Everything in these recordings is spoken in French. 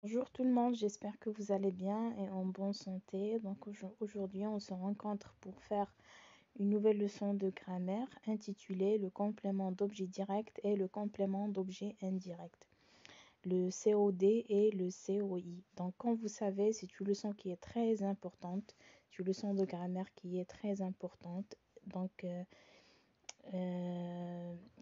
Bonjour tout le monde, j'espère que vous allez bien et en bonne santé. Donc aujourd'hui, on se rencontre pour faire une nouvelle leçon de grammaire intitulée le complément d'objet direct et le complément d'objet indirect, le COD et le COI. Donc comme vous savez, c'est une leçon qui est très importante, c'est une leçon de grammaire qui est très importante. Donc euh,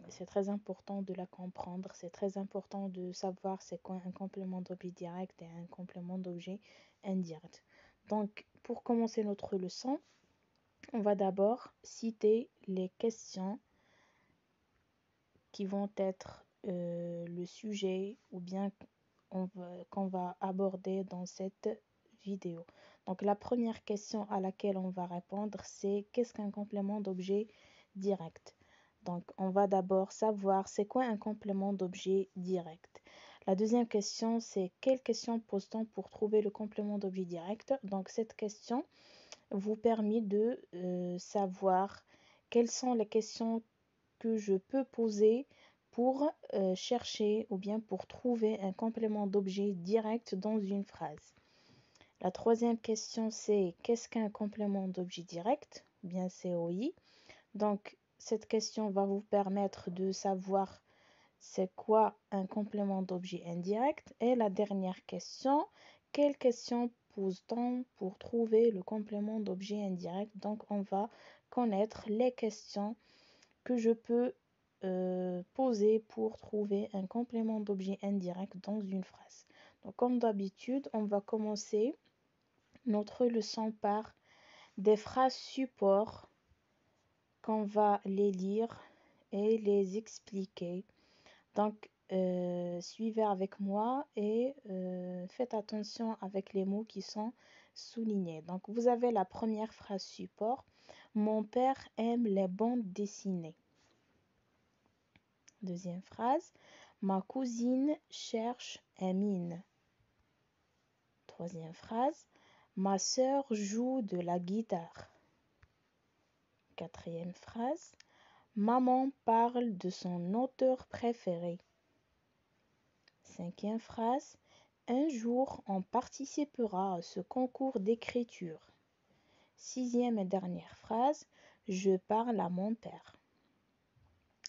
c'est très important de la comprendre, c'est très important de savoir c'est quoi un complément d'objet direct et un complément d'objet indirect. Donc, pour commencer notre leçon, on va d'abord citer les questions qui vont être le sujet ou bien qu'on va aborder dans cette vidéo. Donc, la première question à laquelle on va répondre, c'est qu'est-ce qu'un complément d'objet direct? Donc, on va d'abord savoir c'est quoi un complément d'objet direct. La deuxième question, c'est quelle question pose-t-on pour trouver le complément d'objet direct? Donc, cette question vous permet de savoir quelles sont les questions que je peux poser pour chercher ou bien pour trouver un complément d'objet direct dans une phrase. La troisième question, c'est qu'est-ce qu'un complément d'objet direct? Bien COI. Donc, cette question va vous permettre de savoir c'est quoi un complément d'objet indirect. Et la dernière question, quelle question pose-t-on pour trouver le complément d'objet indirect? Donc, on va connaître les questions que je peux poser pour trouver un complément d'objet indirect dans une phrase. Donc, comme d'habitude, on va commencer notre leçon par des phrases support qu'on va les lire et les expliquer. Donc, suivez avec moi et faites attention avec les mots qui sont soulignés. Donc, vous avez la première phrase support. Mon père aime les bandes dessinées. Deuxième phrase. Ma cousine cherche Amine. Troisième phrase. Ma sœur joue de la guitare. Quatrième phrase. Maman parle de son auteur préféré. Cinquième phrase. Un jour, on participera à ce concours d'écriture. Sixième et dernière phrase. Je parle à mon père.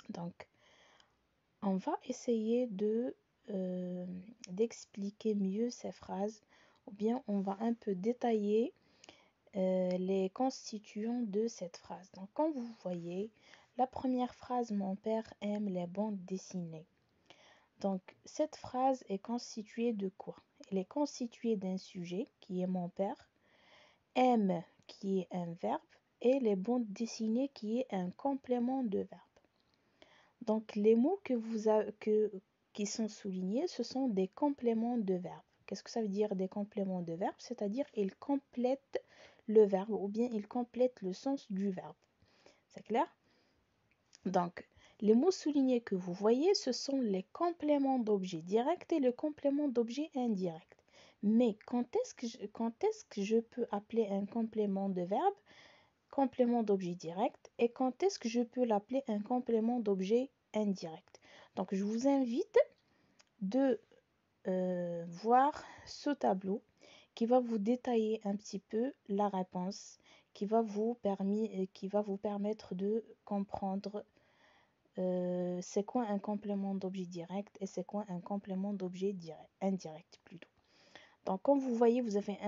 Donc, on va essayer d'expliquer mieux ces phrases ou bien on va un peu détailler les constituants de cette phrase. Donc, comme vous voyez, la première phrase, mon père aime les bandes dessinées. Donc, cette phrase est constituée de quoi? Elle est constituée d'un sujet qui est mon père, aime qui est un verbe et les bandes dessinées qui est un complément de verbe. Donc, les mots qui sont soulignés, ce sont des compléments de verbe. Qu'est-ce que ça veut dire des compléments de verbe? C'est-à-dire ils complètent le verbe ou bien ils complètent le sens du verbe. C'est clair? Donc, les mots soulignés que vous voyez, ce sont les compléments d'objet direct et le complément d'objet indirect. Mais quand est-ce que je peux appeler un complément de verbe complément d'objet direct et quand est-ce que je peux l'appeler un complément d'objet indirect? Donc, je vous invite de voir ce tableau qui va vous détailler un petit peu la réponse, qui va vous permettre de comprendre c'est quoi un complément d'objet direct et c'est quoi un complément d'objet indirect plutôt. Donc, comme vous voyez, vous avez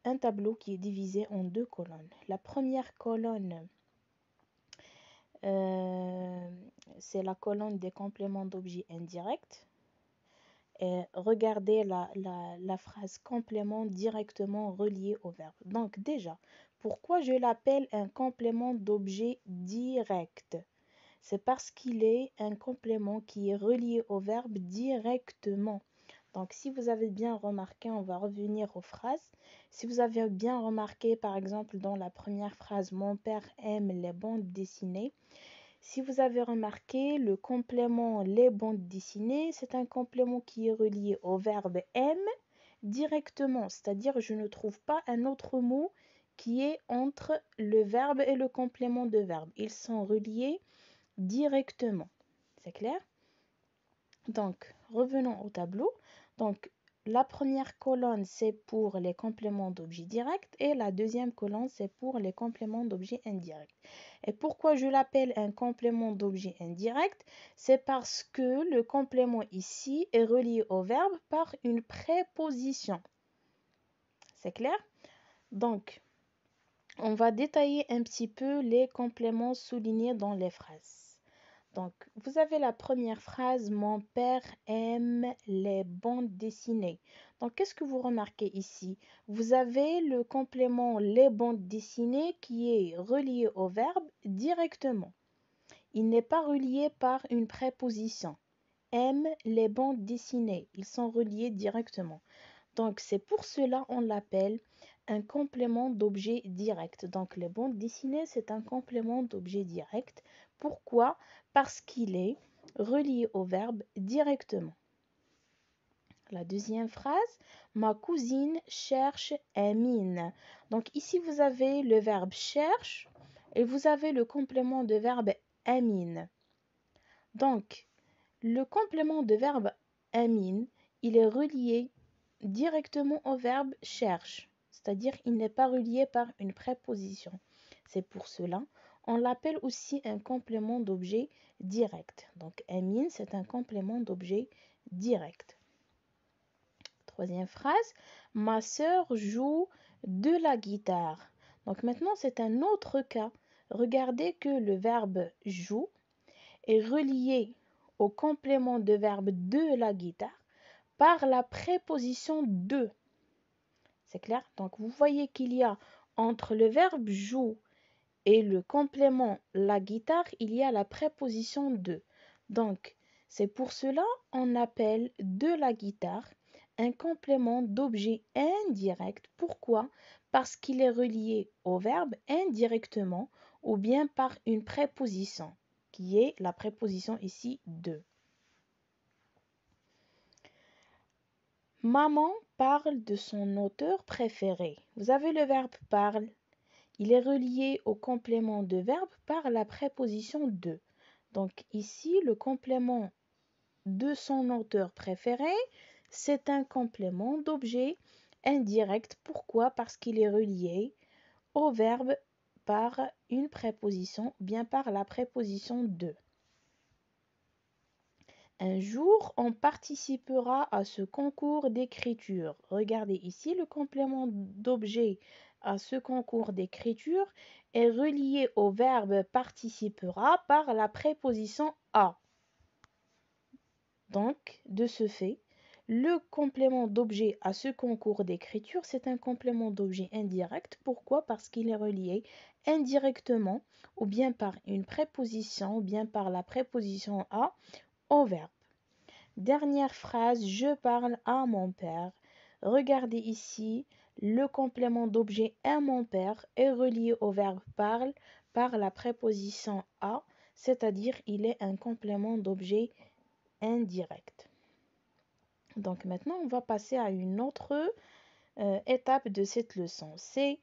un tableau qui est divisé en deux colonnes. La première colonne, c'est la colonne des compléments d'objet indirect. Et regardez la phrase complément directement relié au verbe. Donc déjà, pourquoi je l'appelle un complément d'objet direct? C'est parce qu'il est un complément qui est relié au verbe directement. Donc, si vous avez bien remarqué, on va revenir aux phrases. Si vous avez bien remarqué, par exemple, dans la première phrase, mon père aime les bandes dessinées. Si vous avez remarqué, le complément les bandes dessinées, c'est un complément qui est relié au verbe aime directement. C'est-à-dire, je ne trouve pas un autre mot qui est entre le verbe et le complément de verbe. Ils sont reliés directement. C'est clair? Donc, revenons au tableau. Donc, la première colonne, c'est pour les compléments d'objet direct et la deuxième colonne, c'est pour les compléments d'objet indirect. Et pourquoi je l'appelle un complément d'objet indirect? C'est parce que le complément ici est relié au verbe par une préposition. C'est clair? Donc, on va détailler un petit peu les compléments soulignés dans les phrases. Donc, vous avez la première phrase, mon père aime les bandes dessinées. Donc, qu'est-ce que vous remarquez ici? Vous avez le complément les bandes dessinées qui est relié au verbe directement. Il n'est pas relié par une préposition. Aime les bandes dessinées. Ils sont reliés directement. Donc, c'est pour cela qu'on l'appelle un complément d'objet direct. Donc, les bandes dessinées, c'est un complément d'objet direct. Pourquoi? Parce qu'il est relié au verbe directement. La deuxième phrase, ma cousine cherche Amine. Donc, ici, vous avez le verbe cherche et vous avez le complément de verbe Amine. Donc, le complément de verbe Amine, il est relié directement au verbe cherche, c'est-à-dire il n'est pas relié par une préposition. C'est pour cela on l'appelle aussi un complément d'objet direct. Donc Amine, c'est un complément d'objet direct. Troisième phrase, ma sœur joue de la guitare. Donc maintenant c'est un autre cas. Regardez que le verbe joue est relié au complément de verbe de la guitare par la préposition de. C'est clair? Donc vous voyez qu'il y a entre le verbe joue et le complément la guitare, il y a la préposition de. Donc c'est pour cela on appelle de la guitare un complément d'objet indirect. Pourquoi? Parce qu'il est relié au verbe indirectement ou bien par une préposition qui est la préposition ici de. Maman parle de son auteur préféré. Vous avez le verbe parle. Il est relié au complément de verbe par la préposition de. Donc ici, le complément de son auteur préféré, c'est un complément d'objet indirect. Pourquoi? Parce qu'il est relié au verbe par une préposition, bien par la préposition de. Un jour, on participera à ce concours d'écriture. Regardez ici, le complément d'objet à ce concours d'écriture est relié au verbe participera par la préposition à. Donc, de ce fait, le complément d'objet à ce concours d'écriture, c'est un complément d'objet indirect. Pourquoi? Parce qu'il est relié indirectement ou bien par une préposition ou bien par la préposition à au verbe. Dernière phrase, je parle à mon père. Regardez ici, le complément d'objet à mon père est relié au verbe parle par la préposition à, c'est-à-dire il est un complément d'objet indirect. Donc maintenant, on va passer à une autre étape de cette leçon. C'est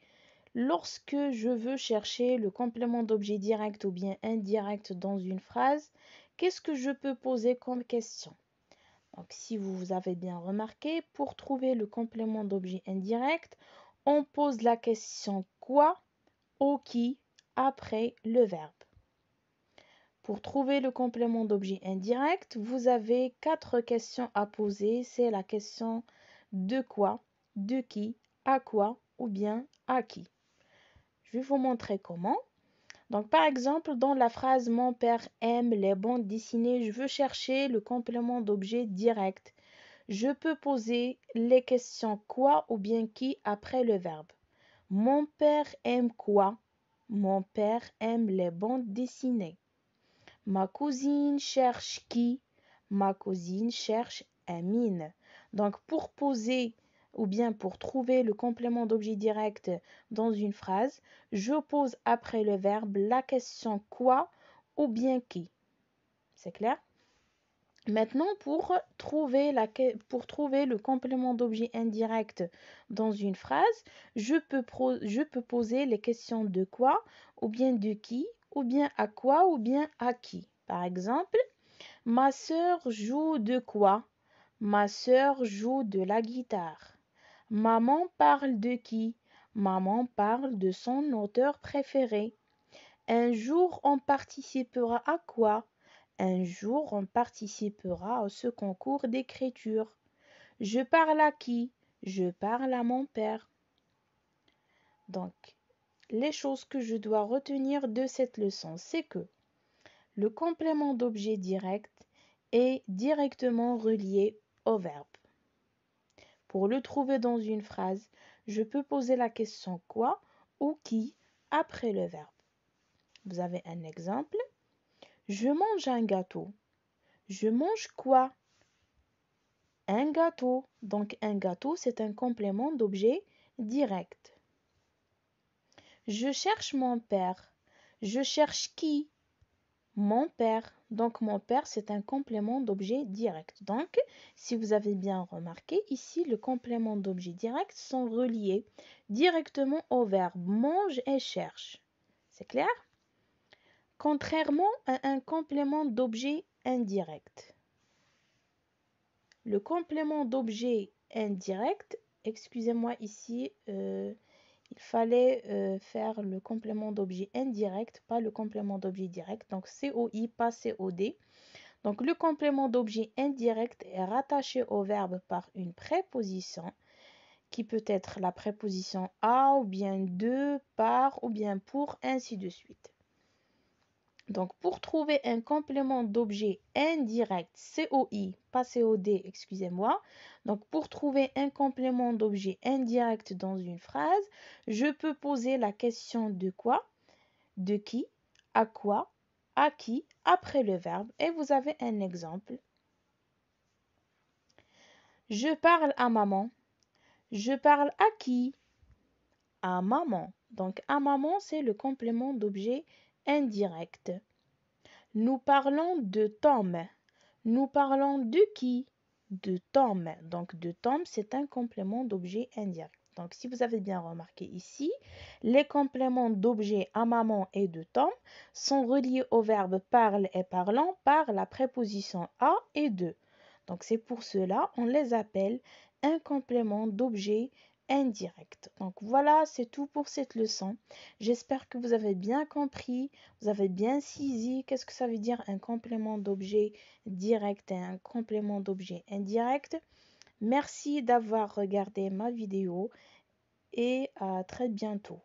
lorsque je veux chercher le complément d'objet direct ou bien indirect dans une phrase, qu'est-ce que je peux poser comme question? Donc, si vous avez bien remarqué, pour trouver le complément d'objet indirect, on pose la question quoi ou qui après le verbe. Pour trouver le complément d'objet indirect, vous avez 4 questions à poser. C'est la question de quoi, de qui, à quoi ou bien à qui. Je vais vous montrer comment. Donc, par exemple, dans la phrase mon père aime les bandes dessinées, je veux chercher le complément d'objet direct. Je peux poser les questions quoi ou bien qui après le verbe. Mon père aime quoi? Mon père aime les bandes dessinées. Ma cousine cherche qui? Ma cousine cherche Amine. Donc pour poser ou bien pour trouver le complément d'objet direct dans une phrase, je pose après le verbe la question quoi ou bien qui. C'est clair? Maintenant, pour trouver le complément d'objet indirect dans une phrase, je peux poser les questions de quoi, ou bien de qui, ou bien à quoi, ou bien à qui. Par exemple, ma sœur joue de quoi? Ma sœur joue de la guitare. Maman parle de qui? Maman parle de son auteur préféré. Un jour on participera à quoi? Un jour on participera à ce concours d'écriture. Je parle à qui? Je parle à mon père. Donc, les choses que je dois retenir de cette leçon, c'est que le complément d'objet direct est directement relié au verbe. Pour le trouver dans une phrase, je peux poser la question quoi ou qui après le verbe. Vous avez un exemple. Je mange un gâteau. Je mange quoi? Un gâteau. Donc un gâteau, c'est un complément d'objet direct. Je cherche mon père. Je cherche qui? Mon père. Donc mon père, c'est un complément d'objet direct. Donc, si vous avez bien remarqué, ici, le complément d'objet direct sont reliés directement au verbe mange et cherche. C'est clair? Contrairement à un complément d'objet indirect. Le complément d'objet indirect, excusez-moi ici, il fallait faire le complément d'objet indirect, pas le complément d'objet direct. Donc COI, pas COD. Donc le complément d'objet indirect est rattaché au verbe par une préposition qui peut être la préposition à ou bien de, par ou bien pour, ainsi de suite. Donc pour trouver un complément d'objet indirect, COI, pas COD, excusez-moi. Donc pour trouver un complément d'objet indirect dans une phrase, je peux poser la question de quoi, de qui, à quoi, à qui, après le verbe. Et vous avez un exemple. Je parle à maman. Je parle à qui? À maman. Donc à maman, c'est le complément d'objet indirect. Nous parlons de Tom. Nous parlons de qui? De Tom. Donc de Tom, c'est un complément d'objet indirect. Donc si vous avez bien remarqué ici, les compléments d'objet à maman et de Tom sont reliés au verbe parle et parlant par la préposition à et de. Donc c'est pour cela on les appelle un complément d'objet indirect. Donc voilà, c'est tout pour cette leçon. J'espère que vous avez bien compris, vous avez bien saisi qu'est-ce que ça veut dire un complément d'objet direct et un complément d'objet indirect. Merci d'avoir regardé ma vidéo et à très bientôt.